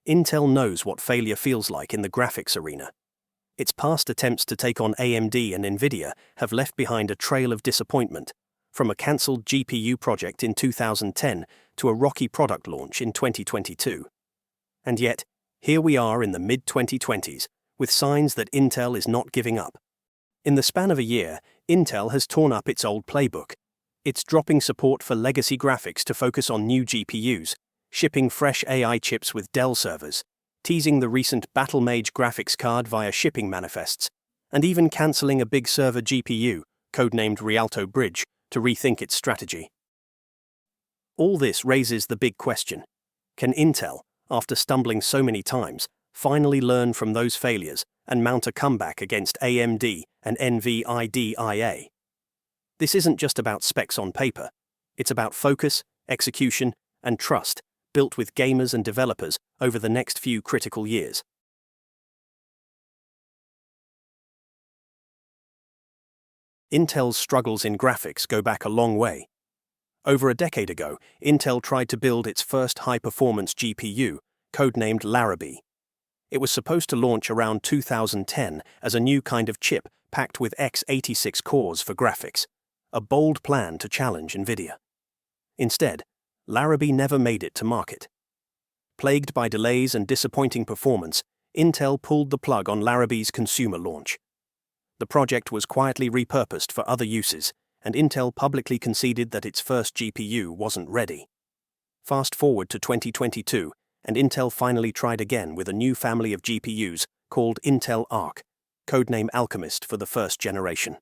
Intel knows what failure feels like in the graphics arena. Its past attempts to take on AMD and Nvidia have left behind a trail of disappointment, from a cancelled GPU project in 2010 to a rocky product launch in 2022. And yet, here we are in the mid-2020s, with signs that Intel is not giving up. In the span of a year, Intel has torn up its old playbook. It's dropping support for legacy graphics to focus on new GPUs, shipping fresh AI chips with Dell servers, teasing the recent Battlemage graphics card via shipping manifests, and even cancelling a big server GPU, codenamed Rialto Bridge, to rethink its strategy. All this raises the big question: can Intel, after stumbling so many times, finally learn from those failures and mount a comeback against AMD and NVIDIA? This isn't just about specs on paper. It's about focus, execution, and trust, built with gamers and developers over the next few critical years. Intel's struggles in graphics go back a long way. Over a decade ago, Intel tried to build its first high-performance GPU, codenamed Larrabee. It was supposed to launch around 2010 as a new kind of chip packed with x86 cores for graphics, a bold plan to challenge Nvidia. Instead, Larrabee never made it to market. Plagued by delays and disappointing performance, Intel pulled the plug on Larrabee's consumer launch. The project was quietly repurposed for other uses, and Intel publicly conceded that its first GPU wasn't ready. Fast forward to 2022, and Intel finally tried again with a new family of GPUs called Intel Arc, codename Alchemist for the first generation.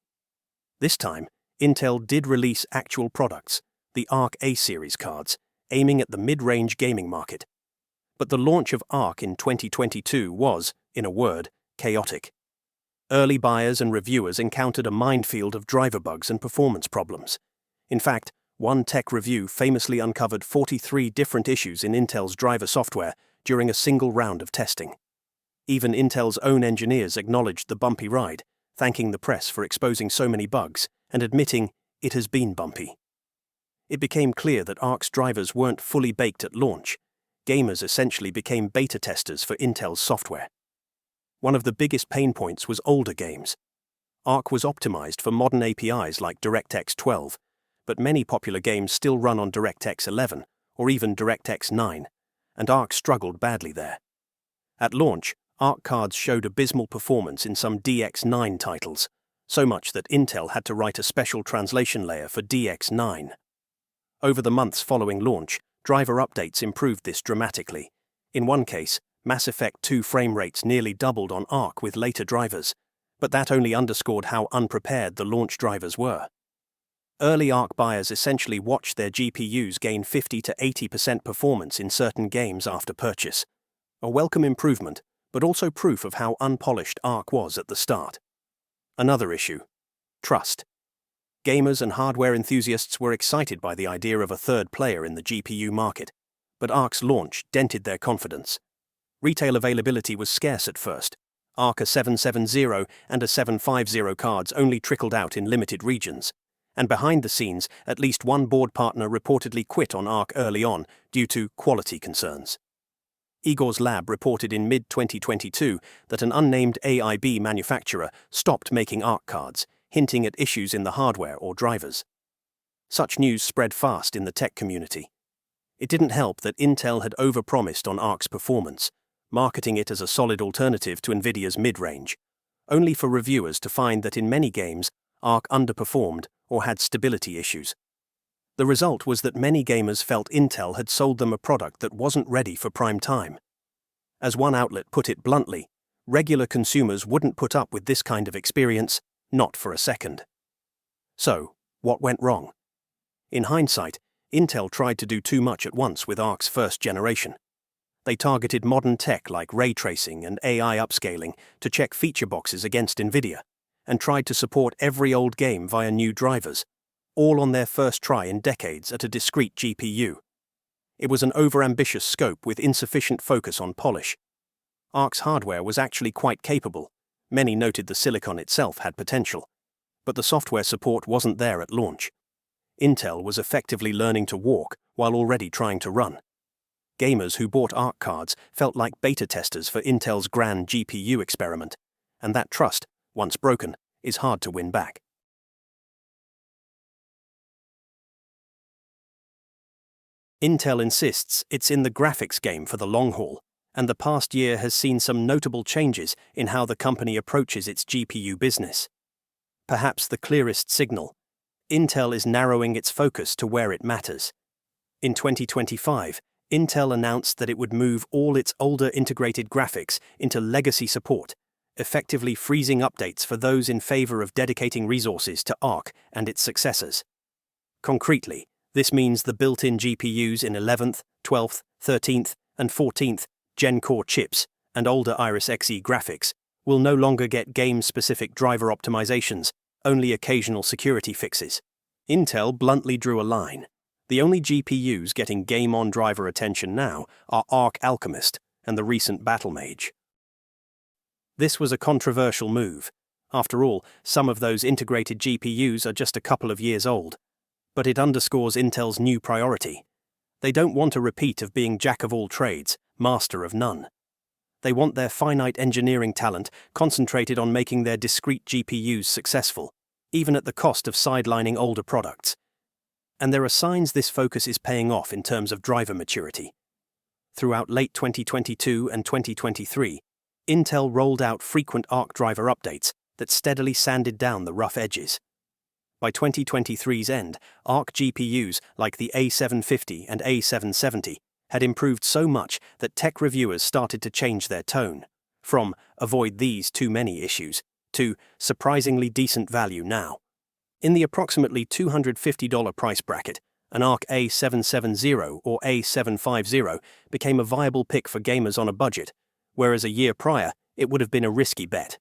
This time, Intel did release actual products, the Arc A-series cards, aiming at the mid-range gaming market. But the launch of Arc in 2022 was, in a word, chaotic. Early buyers and reviewers encountered a minefield of driver bugs and performance problems. In fact, one tech review famously uncovered 43 different issues in Intel's driver software during a single round of testing. Even Intel's own engineers acknowledged the bumpy ride, thanking the press for exposing so many bugs and admitting it has been bumpy. It became clear that Arc's drivers weren't fully baked at launch. Gamers essentially became beta testers for Intel's software. One of the biggest pain points was older games. Arc was optimized for modern APIs like DirectX 12, but many popular games still run on DirectX 11 or even DirectX 9, and Arc struggled badly there. At launch, Arc cards showed abysmal performance in some DX9 titles, so much that Intel had to write a special translation layer for DX9. Over the months following launch, driver updates improved this dramatically. In one case, Mass Effect 2 frame rates nearly doubled on Arc with later drivers, but that only underscored how unprepared the launch drivers were. Early Arc buyers essentially watched their GPUs gain 50 to 80% performance in certain games after purchase. A welcome improvement, but also proof of how unpolished Arc was at the start. Another issue: trust. Gamers and hardware enthusiasts were excited by the idea of a third player in the GPU market, but Arc's launch dented their confidence. Retail availability was scarce at first. Arc A770 and A750 cards only trickled out in limited regions, and behind the scenes, at least one board partner reportedly quit on Arc early on due to quality concerns. Igor's lab reported in mid-2022 that an unnamed AIB manufacturer stopped making Arc cards, hinting at issues in the hardware or drivers. Such news spread fast in the tech community. It didn't help that Intel had overpromised on Arc's performance, marketing it as a solid alternative to Nvidia's mid-range, only for reviewers to find that in many games, Arc underperformed or had stability issues. The result was that many gamers felt Intel had sold them a product that wasn't ready for prime time. As one outlet put it bluntly, regular consumers wouldn't put up with this kind of experience, not for a second. So, what went wrong? In hindsight, Intel tried to do too much at once with Arc's first generation. They targeted modern tech like ray tracing and AI upscaling to check feature boxes against Nvidia, and tried to support every old game via new drivers, all on their first try in decades at a discrete GPU. It was an overambitious scope with insufficient focus on polish. Arc's hardware was actually quite capable. Many noted the silicon itself had potential, but the software support wasn't there at launch. Intel was effectively learning to walk while already trying to run. Gamers who bought ARC cards felt like beta testers for Intel's grand GPU experiment, and that trust, once broken, is hard to win back. Intel insists it's in the graphics game for the long haul, and the past year has seen some notable changes in how the company approaches its GPU business. Perhaps the clearest signal: Intel is narrowing its focus to where it matters. In 2025, Intel announced that it would move all its older integrated graphics into legacy support, effectively freezing updates for those in favor of dedicating resources to ARC and its successors. Concretely, this means the built-in GPUs in 11th, 12th, 13th, and 14th Gen Core chips and older Iris Xe graphics will no longer get game-specific driver optimizations, only occasional security fixes. Intel bluntly drew a line. The only GPUs getting game-on driver attention now are Arc Alchemist and the recent Battlemage. This was a controversial move. After all, some of those integrated GPUs are just a couple of years old. But it underscores Intel's new priority. They don't want a repeat of being jack of all trades, master of none. They want their finite engineering talent concentrated on making their discrete GPUs successful, even at the cost of sidelining older products. And there are signs this focus is paying off in terms of driver maturity. Throughout late 2022 and 2023, Intel rolled out frequent ARC driver updates that steadily sanded down the rough edges. By 2023's end, ARC GPUs like the A750 and A770 had improved so much that tech reviewers started to change their tone, from "avoid these too many issues" to "surprisingly decent value now." In the approximately $250 price bracket, an ARC A770 or A750 became a viable pick for gamers on a budget, whereas a year prior it would have been a risky bet.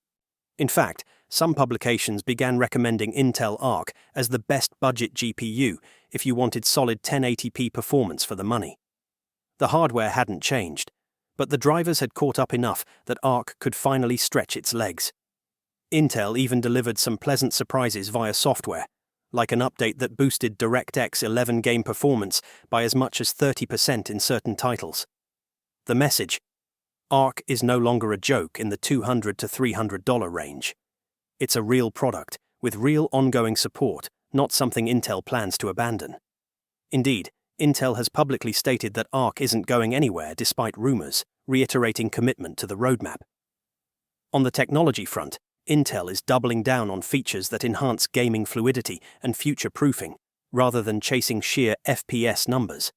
In fact, some publications began recommending Intel Arc as the best budget GPU if you wanted solid 1080p performance for the money. The hardware hadn't changed, but the drivers had caught up enough that Arc could finally stretch its legs. Intel even delivered some pleasant surprises via software, like an update that boosted DirectX 11 game performance by as much as 30% in certain titles. The message: Arc is no longer a joke in the $200 to $300 range. It's a real product, with real ongoing support, not something Intel plans to abandon. Indeed, Intel has publicly stated that Arc isn't going anywhere despite rumors, reiterating commitment to the roadmap. On the technology front, Intel is doubling down on features that enhance gaming fluidity and future-proofing, rather than chasing sheer FPS numbers.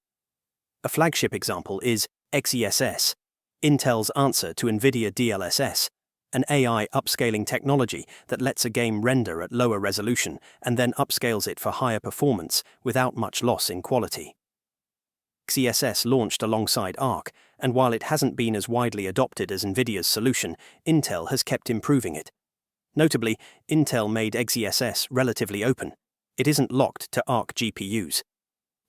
A flagship example is XeSS, Intel's answer to NVIDIA DLSS, an AI upscaling technology that lets a game render at lower resolution and then upscales it for higher performance without much loss in quality. XeSS launched alongside Arc, and while it hasn't been as widely adopted as NVIDIA's solution, Intel has kept improving it. Notably, Intel made XeSS relatively open. It isn't locked to Arc GPUs.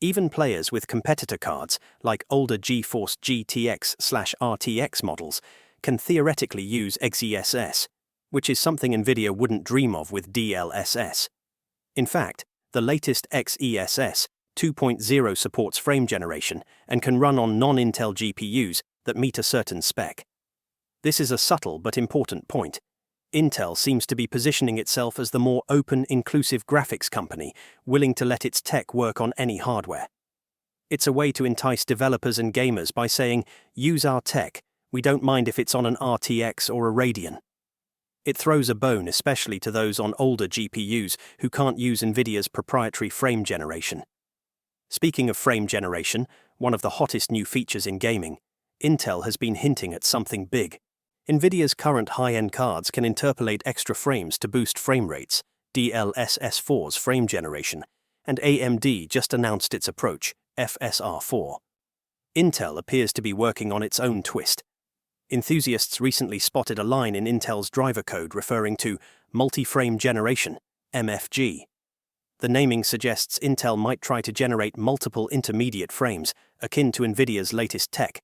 Even players with competitor cards, like older GeForce GTX/RTX models, can theoretically use XeSS, which is something NVIDIA wouldn't dream of with DLSS. In fact, the latest XeSS 2.0 supports frame generation and can run on non-Intel GPUs that meet a certain spec. This is a subtle but important point. Intel seems to be positioning itself as the more open, inclusive graphics company, willing to let its tech work on any hardware. It's a way to entice developers and gamers by saying, "Use our tech, we don't mind if it's on an RTX or a Radeon." It throws a bone especially to those on older GPUs who can't use NVIDIA's proprietary frame generation. Speaking of frame generation, one of the hottest new features in gaming, Intel has been hinting at something big. NVIDIA's current high-end cards can interpolate extra frames to boost frame rates, DLSS4's frame generation, and AMD just announced its approach, FSR4. Intel appears to be working on its own twist. Enthusiasts recently spotted a line in Intel's driver code referring to multi-frame generation, MFG. The naming suggests Intel might try to generate multiple intermediate frames, akin to NVIDIA's latest tech.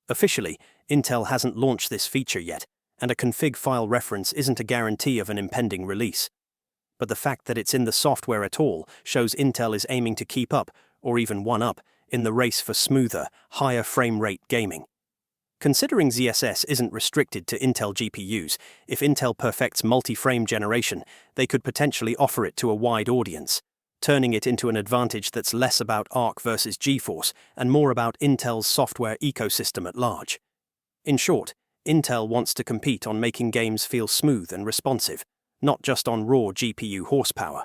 Officially, Intel hasn't launched this feature yet, and a config file reference isn't a guarantee of an impending release. But the fact that it's in the software at all shows Intel is aiming to keep up, or even one-up, in the race for smoother, higher frame rate gaming. Considering ZSS isn't restricted to Intel GPUs, if Intel perfects multi-frame generation, they could potentially offer it to a wide audience, turning it into an advantage that's less about Arc versus GeForce and more about Intel's software ecosystem at large. In short, Intel wants to compete on making games feel smooth and responsive, not just on raw GPU horsepower.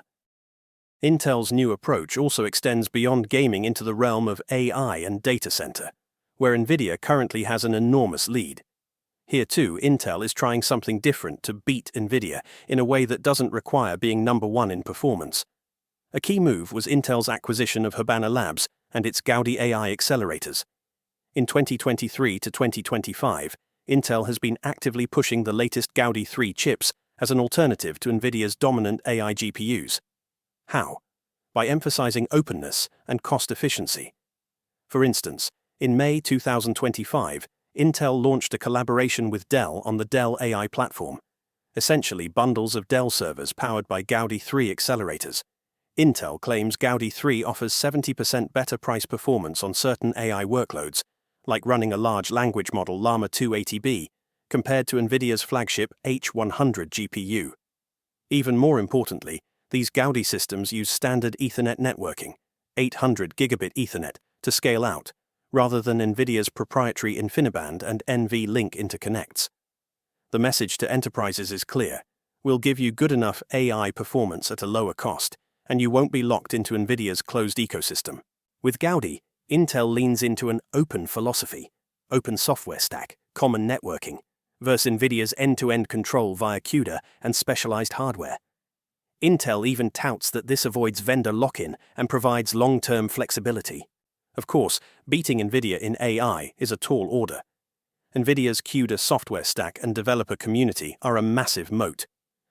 Intel's new approach also extends beyond gaming into the realm of AI and data center, where NVIDIA currently has an enormous lead. Here too, Intel is trying something different to beat NVIDIA in a way that doesn't require being number one in performance. A key move was Intel's acquisition of Habana Labs and its Gaudi AI accelerators. In 2023 to 2025, Intel has been actively pushing the latest Gaudi 3 chips as an alternative to NVIDIA's dominant AI GPUs. How? By emphasizing openness and cost efficiency. For instance, in May 2025, Intel launched a collaboration with Dell on the Dell AI platform, essentially bundles of Dell servers powered by Gaudi 3 accelerators. Intel claims Gaudi 3 offers 70% better price performance on certain AI workloads, like running a large language model Llama 2 80B, compared to NVIDIA's flagship H100 GPU. Even more importantly, these Gaudi systems use standard Ethernet networking, 800 gigabit Ethernet, to scale out, rather than NVIDIA's proprietary InfiniBand and NVLink interconnects. The message to enterprises is clear: we'll give you good enough AI performance at a lower cost, and you won't be locked into NVIDIA's closed ecosystem. With Gaudi, Intel leans into an open philosophy, open software stack, common networking, versus NVIDIA's end-to-end control via CUDA and specialized hardware. Intel even touts that this avoids vendor lock-in and provides long-term flexibility. Of course, beating NVIDIA in AI is a tall order. NVIDIA's CUDA software stack and developer community are a massive moat.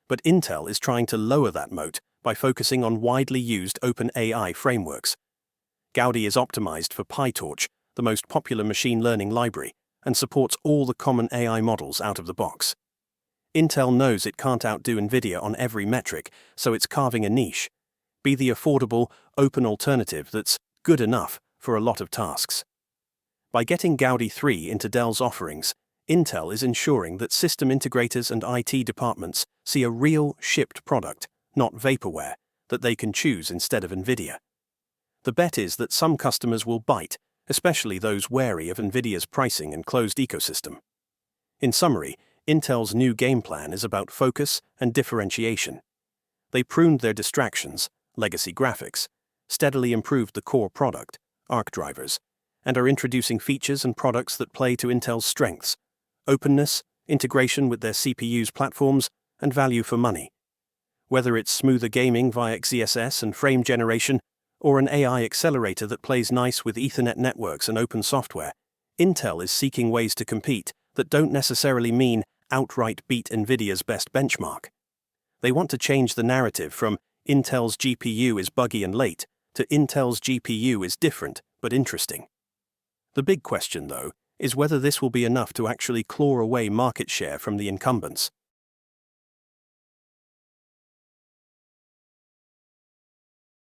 But Intel is trying to lower that moat by focusing on widely used open AI frameworks. Gaudi is optimized for PyTorch, the most popular machine learning library, and supports all the common AI models out of the box. Intel knows it can't outdo NVIDIA on every metric, so it's carving a niche. Be the affordable, open alternative that's good enough for a lot of tasks. By getting Gaudi 3 into Dell's offerings, Intel is ensuring that system integrators and IT departments see a real shipped product, not vaporware, that they can choose instead of NVIDIA. The bet is that some customers will bite, especially those wary of NVIDIA's pricing and closed ecosystem. In summary, Intel's new game plan is about focus and differentiation. They pruned their distractions, legacy graphics, steadily improved the core product, Arc drivers, and are introducing features and products that play to Intel's strengths: openness, integration with their CPU's platforms, and value for money. Whether it's smoother gaming via XeSS and frame generation, or an AI accelerator that plays nice with Ethernet networks and open software, Intel is seeking ways to compete that don't necessarily mean outright beat NVIDIA's best benchmark. They want to change the narrative from Intel's GPU is buggy and late to Intel's GPU is different but interesting. The big question, though, is whether this will be enough to actually claw away market share from the incumbents.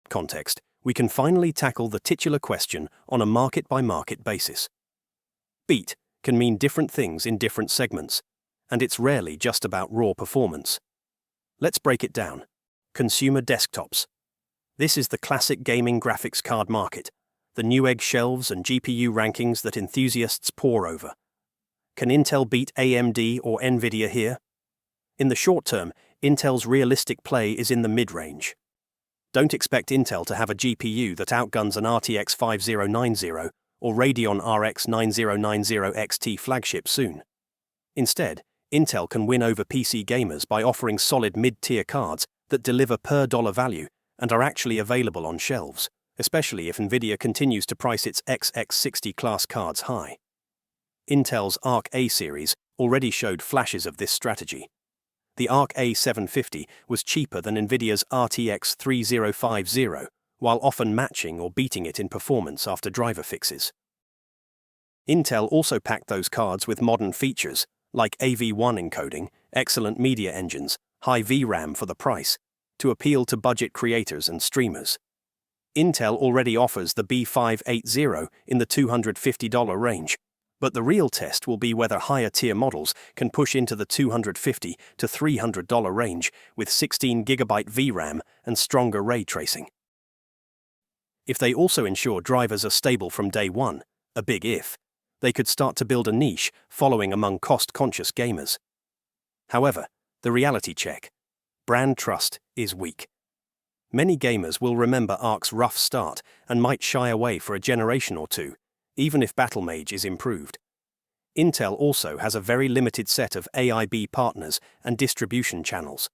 Context: we can finally tackle the titular question on a market-by-market basis. Beat can mean different things in different segments, and it's rarely just about raw performance. Let's break it down. Consumer desktops. This is the classic gaming graphics card market, the Newegg shelves and GPU rankings that enthusiasts pore over. Can Intel beat AMD or NVIDIA here? In the short term, Intel's realistic play is in the mid-range. Don't expect Intel to have a GPU that outguns an RTX 5090 or Radeon RX 9090 XT flagship soon. Instead, Intel can win over PC gamers by offering solid mid-tier cards that deliver per-dollar value and are actually available on shelves, especially if NVIDIA continues to price its XX60 class cards high. Intel's Arc A series already showed flashes of this strategy. The Arc A750 was cheaper than NVIDIA's RTX 3050, while often matching or beating it in performance after driver fixes. Intel also packed those cards with modern features, like AV1 encoding, excellent media engines, high VRAM for the price, to appeal to budget creators and streamers. Intel already offers the B580 in the $250 range, but the real test will be whether higher-tier models can push into the $250 to $300 range with 16GB VRAM and stronger ray tracing. If they also ensure drivers are stable from day one, a big if, they could start to build a niche following among cost-conscious gamers. However, the reality check: brand trust is weak. Many gamers will remember Ark's rough start and might shy away for a generation or two, even if Battlemage is improved. Intel also has a very limited set of AIB partners and distribution channels.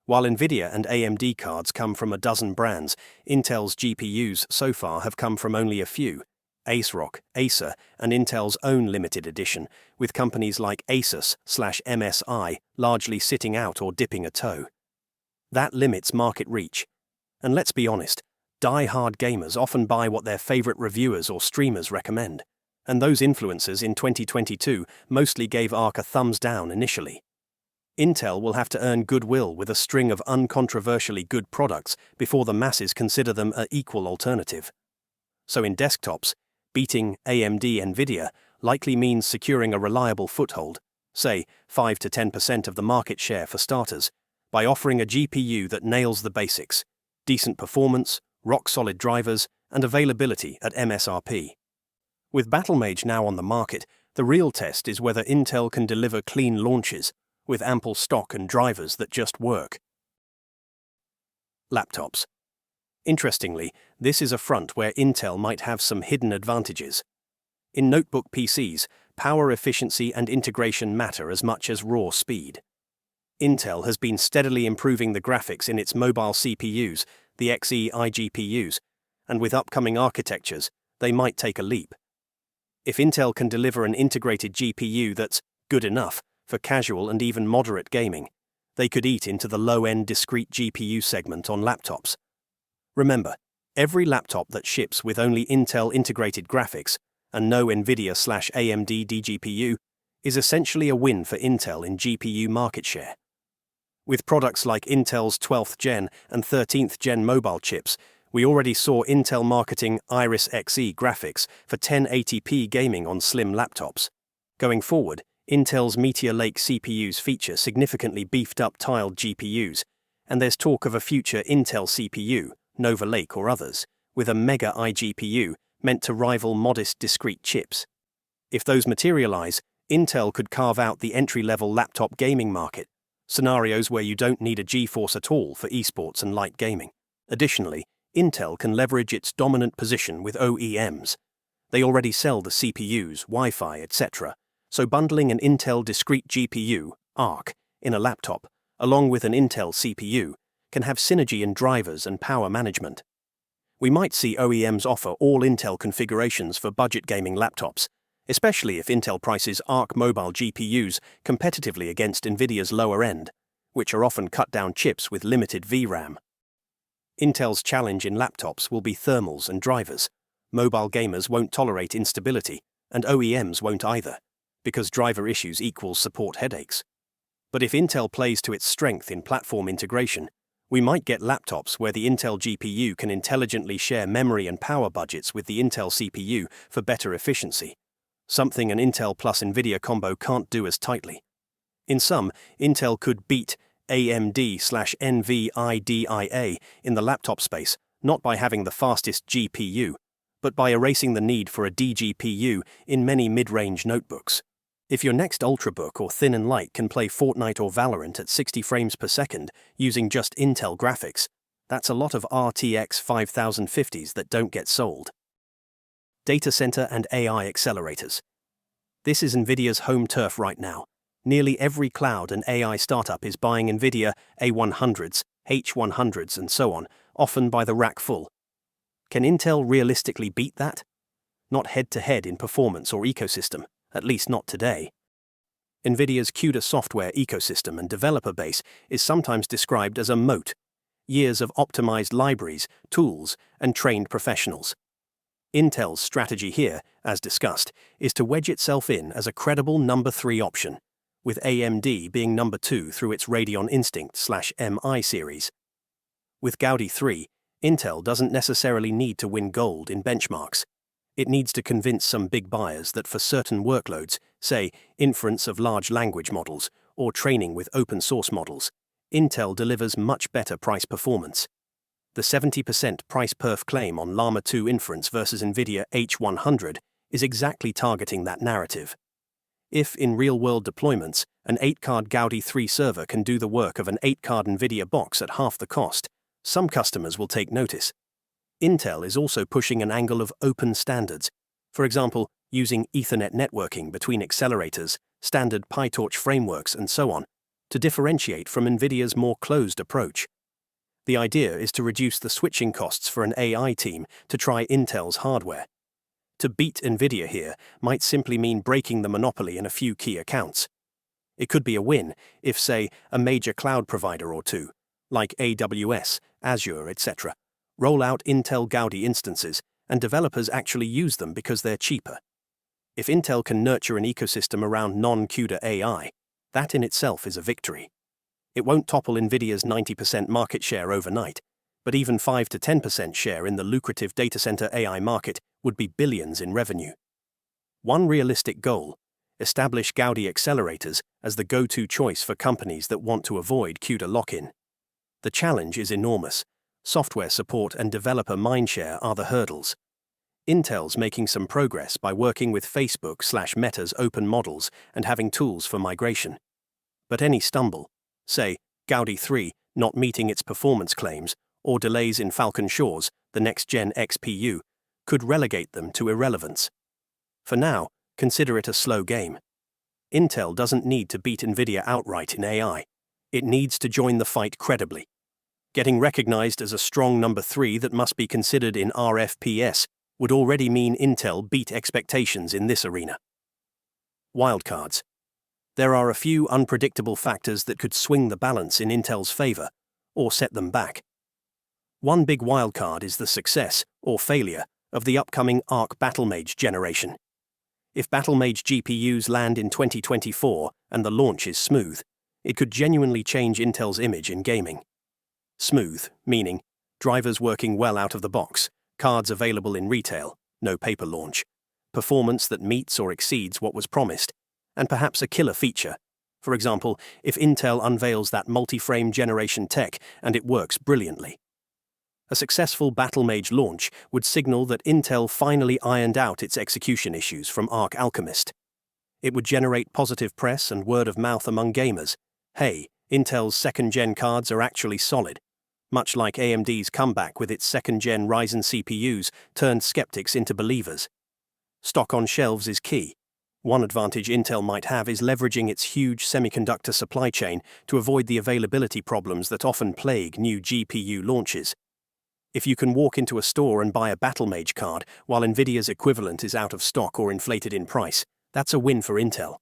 While Nvidia and AMD cards come from a dozen brands, Intel's GPUs so far have come from only a few: AceRock, Acer, and Intel's own limited edition, with companies like Asus/MSI largely sitting out or dipping a toe. That limits market reach. And let's be honest, die-hard gamers often buy what their favorite reviewers or streamers recommend, and those influencers in 2022 mostly gave Ark a thumbs down initially. Intel will have to earn goodwill with a string of uncontroversially good products before the masses consider them an equal alternative. So in desktops, beating AMD Nvidia likely means securing a reliable foothold, say 5 to 10% of the market share for starters, by offering a GPU that nails the basics: decent performance, rock-solid drivers, and availability at MSRP. With Battlemage now on the market, the real test is whether Intel can deliver clean launches, with ample stock and drivers that just work. Laptops. Interestingly, this is a front where Intel might have some hidden advantages. In notebook PCs, power efficiency and integration matter as much as raw speed. Intel has been steadily improving the graphics in its mobile CPUs, the Xe iGPUs, and with upcoming architectures, they might take a leap. If Intel can deliver an integrated GPU that's good enough for casual and even moderate gaming, they could eat into the low-end discrete GPU segment on laptops. Remember, every laptop that ships with only Intel integrated graphics and no Nvidia/AMD DGPU is essentially a win for Intel in GPU market share. With products like Intel's 12th Gen and 13th Gen mobile chips, we already saw Intel marketing Iris Xe graphics for 1080p gaming on slim laptops. Going forward, Intel's Meteor Lake CPUs feature significantly beefed-up tiled GPUs, and there's talk of a future Intel CPU, Nova Lake or others, with a mega iGPU meant to rival modest discrete chips. If those materialize, Intel could carve out the entry-level laptop gaming market, scenarios where you don't need a GeForce at all for esports and light gaming. Additionally, Intel can leverage its dominant position with OEMs. They already sell the CPUs, Wi-Fi, etc., so bundling an Intel discrete GPU, Ark, in a laptop, along with an Intel CPU, can have synergy in drivers and power management. We might see OEMs offer all Intel configurations for budget gaming laptops, especially if Intel prices Ark mobile GPUs competitively against Nvidia's lower end, which are often cut-down chips with limited VRAM. Intel's challenge in laptops will be thermals and drivers. Mobile gamers won't tolerate instability, and OEMs won't either, because driver issues equals support headaches. But if Intel plays to its strength in platform integration, we might get laptops where the Intel GPU can intelligently share memory and power budgets with the Intel CPU for better efficiency, something an Intel plus Nvidia combo can't do as tightly. In sum, Intel could beat AMD/NVIDIA in the laptop space, not by having the fastest GPU, but by erasing the need for a DGPU in many mid-range notebooks. If your next Ultrabook or Thin and Light can play Fortnite or Valorant at 60 frames per second using just Intel graphics, that's a lot of RTX 5050s that don't get sold. Data center and AI accelerators. This is Nvidia's home turf right now. Nearly every cloud and AI startup is buying Nvidia A100s, H100s, and so on, often by the rack full. Can Intel realistically beat that? Not head-to-head in performance or ecosystem, at least not today. Nvidia's CUDA software ecosystem and developer base is sometimes described as a moat: years of optimized libraries, tools, and trained professionals. Intel's strategy here, as discussed, is to wedge itself in as a credible number 3 option, with AMD being number 2 through its Radeon Instinct/MI series. With Gaudi 3, Intel doesn't necessarily need to win gold in benchmarks. It needs to convince some big buyers that for certain workloads, say inference of large language models or training with open source models, Intel delivers much better price performance. The 70% price perf claim on Llama 2 inference versus NVIDIA H100 is exactly targeting that narrative. If, in real-world deployments, an 8-card Gaudi 3 server can do the work of an 8-card NVIDIA box at half the cost, some customers will take notice. Intel is also pushing an angle of open standards, for example, using Ethernet networking between accelerators, standard PyTorch frameworks, and so on, to differentiate from NVIDIA's more closed approach. The idea is to reduce the switching costs for an AI team to try Intel's hardware. To beat NVIDIA here might simply mean breaking the monopoly in a few key accounts. It could be a win if, say, a major cloud provider or two, like AWS, Azure, etc., roll out Intel Gaudi instances and developers actually use them because they're cheaper. If Intel can nurture an ecosystem around non-CUDA AI, that in itself is a victory. It won't topple NVIDIA's 90% market share overnight, but even 5 to 10% share in the lucrative data center AI market would be billions in revenue. One realistic goal: establish Gaudi accelerators as the go-to choice for companies that want to avoid CUDA lock-in. The challenge is enormous. Software support and developer mindshare are the hurdles. Intel's making some progress by working with Facebook/Meta's open models and having tools for migration. But any stumble, say Gaudi 3 not meeting its performance claims, or delays in Falcon Shores, the next-gen XPU, could relegate them to irrelevance. For now, consider it a slow game. Intel doesn't need to beat NVIDIA outright in AI. It needs to join the fight credibly. Getting recognized as a strong number 3 that must be considered in RFPS would already mean Intel beat expectations in this arena. Wildcards. There are a few unpredictable factors that could swing the balance in Intel's favor, or set them back. One big wildcard is the success, or failure, of the upcoming Arc Battlemage generation. If Battlemage GPUs land in 2024 and the launch is smooth, it could genuinely change Intel's image in gaming. Smooth, meaning drivers working well out of the box, cards available in retail, no paper launch, performance that meets or exceeds what was promised, and perhaps a killer feature. For example, if Intel unveils that multi-frame generation tech and it works brilliantly. A successful Battlemage launch would signal that Intel finally ironed out its execution issues from Arc Alchemist. It would generate positive press and word of mouth among gamers. Hey, Intel's second-gen cards are actually solid. Much like AMD's comeback with its second-gen Ryzen CPUs turned skeptics into believers. Stock on shelves is key. One advantage Intel might have is leveraging its huge semiconductor supply chain to avoid the availability problems that often plague new GPU launches. If you can walk into a store and buy a Battlemage card while NVIDIA's equivalent is out of stock or inflated in price, that's a win for Intel.